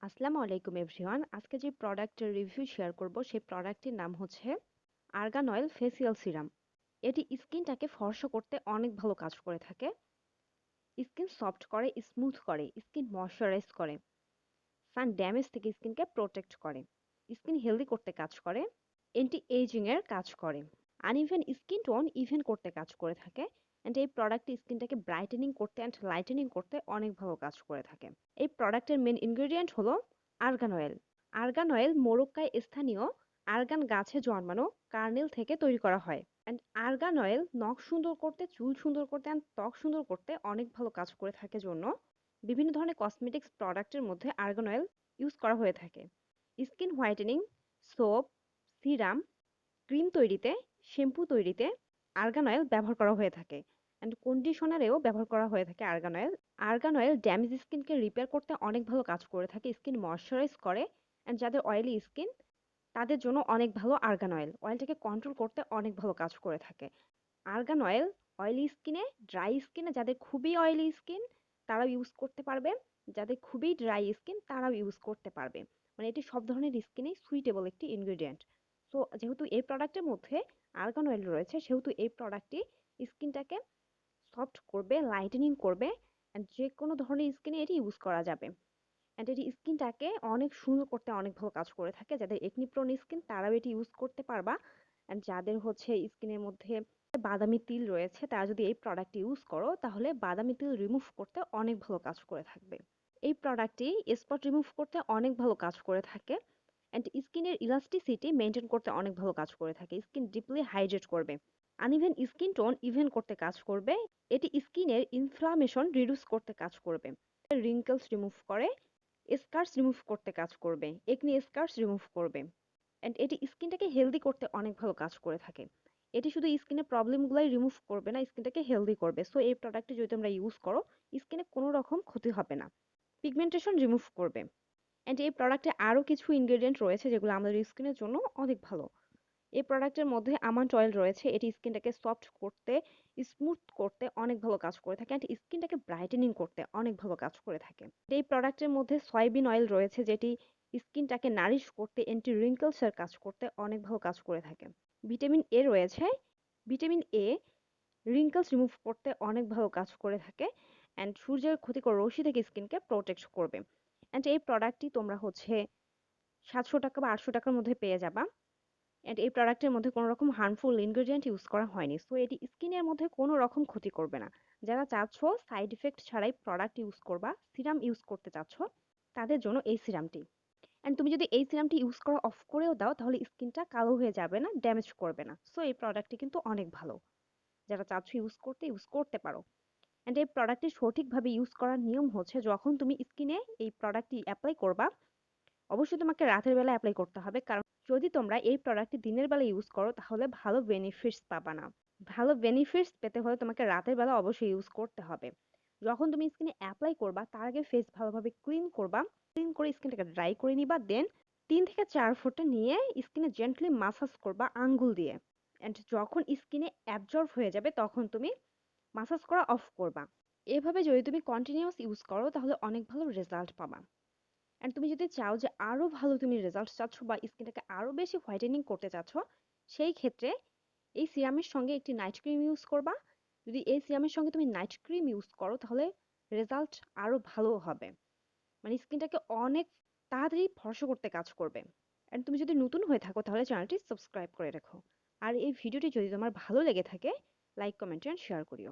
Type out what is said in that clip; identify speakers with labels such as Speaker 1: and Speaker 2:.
Speaker 1: আসসালামু আলাইকুম এভরিওয়ান। আজকে যে প্রোডাক্টের রিভিউ শেয়ার করব সেই প্রোডাক্টটির নাম হচ্ছে আর্গান অয়েল ফেসিয়াল সিরাম। এটি স্কিনটাকে ফর্সা করতে অনেক ভালো কাজ করে থাকে। স্কিন সফট করে, স্মুথ করে, স্কিন ময়শ্চারাইজ করে, সান ড্যামেজ থেকে স্কিনকে প্রোটেক্ট করে, স্কিন হেলদি করতে কাজ করে, অ্যান্টি এজিং এর কাজ করে, আনইভেন স্কিন টোন ইভেন করতে কাজ করে থাকে। অ্যান্ড এই প্রোডাক্টটি স্কিনটাকে ব্রাইটেনিং করতে অ্যান্ড লাইটেনিং করতে অনেক ভালো কাজ করে থাকে। এই প্রোডাক্টের মেন ইনগ্রেডিয়েন্ট হলো আর্গান অয়েল। আর্গান অয়েল মোরক্কায় স্থানীয় আর্গান গাছে জন্মানো কার্নেল থেকে তৈরি করা হয়। অ্যান্ড আর্গান অয়েল নখ সুন্দর করতে, চুল সুন্দর করতে অ্যান্ড ত্বক সুন্দর করতে অনেক ভালো কাজ করে থাকে জন্য বিভিন্ন ধরনের কসমেটিক্স প্রোডাক্টের মধ্যে আর্গান অয়েল ইউজ করা হয়ে থাকে। Skin whitening, soap, serum, cream তৈরিতে, শ্যাম্পু তৈরিতে আর্গান অয়েল ব্যবহার করা হয়ে থাকে। অ্যান্ড কন্ডিশনারেও ব্যবহার করা হয়ে থাকে argan oil. Argan oil damage স্কিনকে রিপেয়ার করতে অনেক ভালো কাজ করে থাকে, স্কিন ময়শ্চারাইজ করে। অ্যান্ড যাদের অয়েলি স্কিন তাদের জন্য অনেক ভালো আর্গান অয়েল। অয়েলটাকে কন্ট্রোল করতে অনেক ভালো কাজ করে থাকে। আর্গান অয়েল অয়েলি স্কিনে, ড্রাই স্কিনে, যাদের খুবই অয়েলি স্কিন তারাও ইউজ করতে পারবে, যাদের খুবই ড্রাই স্কিন তারাও ইউজ করতে পারবে। মানে এটি সব ধরনের স্কিনেই সুইটেবল একটি ইনগ্রেডিয়েন্ট। সো যেহেতু এই প্রোডাক্টের মধ্যে আর্গান অয়েল রয়েছে সেহেতু এই প্রোডাক্টটি স্কিনটাকে সফট করবে, লাইটেনিং করবে, অ্যান্ড যে কোনো ধরনের স্কিনে এটি ইউজ করা যাবে। অ্যান্ড এটি স্কিনটাকে অনেক সুন্দর করতে অনেক ভালো কাজ করে থাকে। যাদের একনি প্রোন স্কিন তারাও এটি ইউজ করতে পারবা। অ্যান্ড যাদের হচ্ছে স্কিনের মধ্যে বাদামি তিল রয়েছে তারা যদি এই প্রোডাক্ট ইউজ করো তাহলে বাদামি তিল রিমুভ করতে অনেক ভালো কাজ করে থাকবে। এই প্রোডাক্টটি স্পট রিমুভ করতে অনেক ভালো কাজ করে থাকে। অ্যান্ড স্কিনের ইলাস্টিসিটি মেনটেন করতে অনেক ভালো কাজ করে থাকে, স্কিন ডিপলি হাইড্রেট করবে, আনইভেন স্কিন টোন ইভেন করতে কাজ করবে। এটি স্কিনের ইনফ্লামেশন রিডিউস করতে কাজ করবে, রিঙ্কেলস রিমুভ করে, স্কার্স রিমুভ করতে কাজ করবে, একনি স্কার্স রিমুভ করবে। অ্যান্ড এটি স্কিনটাকে হেলদি করতে অনেক ভালো কাজ করে থাকে। এটি শুধু স্কিনের প্রবলেমগুলাই রিমুভ করবে না, স্কিনটাকে হেলদি করবে। সো এই প্রোডাক্টটি যদি তোমরা ইউজ করো স্কিনে কোনো রকম ক্ষতি হবে না, পিগমেন্টেশন রিমুভ করবে। অ্যান্ড এই প্রোডাক্টে আরও কিছু ইনগ্রেডিয়েন্ট রয়েছে যেগুলো আমাদের স্কিনের জন্য অনেক ভালো। এই প্রোডাক্টের মধ্যে আমন্ড অয়েল রয়েছে, এটি স্কিনটাকে সফট করতে, স্মুথ করতে অনেক ভালো কাজ করে থাকে অ্যান্ড স্কিনটাকে ব্রাইটেনিং করতে অনেক ভালো কাজ করে থাকে। এই প্রোডাক্টের মধ্যে সয়াবিন অয়েল রয়েছে যেটি স্কিনটাকে নারিশ করতে, অ্যান্টি রিঙ্কেলসের কাজ করতে অনেক ভালো কাজ করে থাকে। ভিটামিন এ রয়েছে, ভিটামিন এ রিঙ্কেলস রিমুভ করতে অনেক ভালো কাজ করে থাকে অ্যান্ড সূর্যের ক্ষতিকর রশ্মি থেকে স্কিনকে প্রোটেক্ট করবে। অ্যান্ড এই প্রোডাক্টটি তোমরা হচ্ছে 700 টাকা বা 800 টাকার মধ্যে পেয়ে যাবা। অ্যান্ড এই প্রোডাক্টের মধ্যে কোনো রকম হার্মফুল ইনগ্রেডিয়েন্ট ইউজ করা হয়নি, সো এটি স্কিনের মধ্যে কোনো রকম ক্ষতি করবে না। যারা চাচ্ছ সাইড ইফেক্ট ছাড়াই প্রোডাক্ট ইউজ করবা, সিরাম ইউজ করতে চাচ্ছ, তাদের জন্য এই সিরামটি। অ্যান্ড তুমি যদি এই সিরামটি ইউজ করা অফ করেও দাও তাহলে স্কিনটা কালো হয়ে যাবে না, ড্যামেজ করবে না। সো এই প্রোডাক্টটি কিন্তু অনেক ভালো, যারা চাচ্ছ ইউজ করতে পারো। অ্যান্ড এই প্রোডাক্টটি সঠিকভাবে ইউজ করার নিয়ম হচ্ছে যখন তুমি স্কিনে এই প্রোডাক্টটি অ্যাপ্লাই করবা অবশ্যই তোমাকে রাতের বেলা অ্যাপ্লাই করতে হবে, কারণ যদি তোমরা এই প্রোডাক্টটি দিনের বেলা ইউজ করো তাহলে ভালো বেনিফিটস পাবা না। ভালো বেনিফিটস পেতে হলে তোমাকে রাতের বেলা অবশ্যই ইউজ করতে হবে। যখন তুমি স্কিনে অ্যাপ্লাই করবা তার আগে ফেস ভালোভাবে ক্লিন করবা, ক্লিন করে স্কিনটাকে ড্রাই করে নিবা, দেন 3 থেকে 4 ফোঁটা নিয়ে স্কিনে জেন্টলি মাসাজ করবা আঙ্গুল দিয়ে। অ্যান্ড যখন স্কিনে অ্যাবজর্ব হয়ে যাবে তখন তুমি মাসাজ করা অফ করবা। এভাবে যদি তুমি কন্টিনিউয়াস ইউজ করো তাহলে অনেক ভালো রেজাল্ট পাবা। অ্যান্ড তুমি যদি চাও যে আরো ভালো তুমি রেজাল্ট চাচ্ছ বা স্কিনটাকে আরো বেশি হোয়াইটেনিং করতে চাচ্ছ, সেই ক্ষেত্রে এই সিরামের সঙ্গে একটি নাইট ক্রিম ইউজ করবা। যদি এই সিরামের সঙ্গে তুমি নাইট ক্রিম ইউজ করো তাহলে রেজাল্ট আরো ভালো হবে, মানে স্কিনটাকে অনেক তাড়াতাড়ি ফর্সা করতে কাজ করবে। অ্যান্ড তুমি যদি নতুন হয়ে থাকো তাহলে চ্যানেলটি সাবস্ক্রাইব করে রাখো। আর এই ভিডিওটি যদি তোমার ভালো লেগে থাকে লাইক, কমেন্ট এন্ড শেয়ার করিও।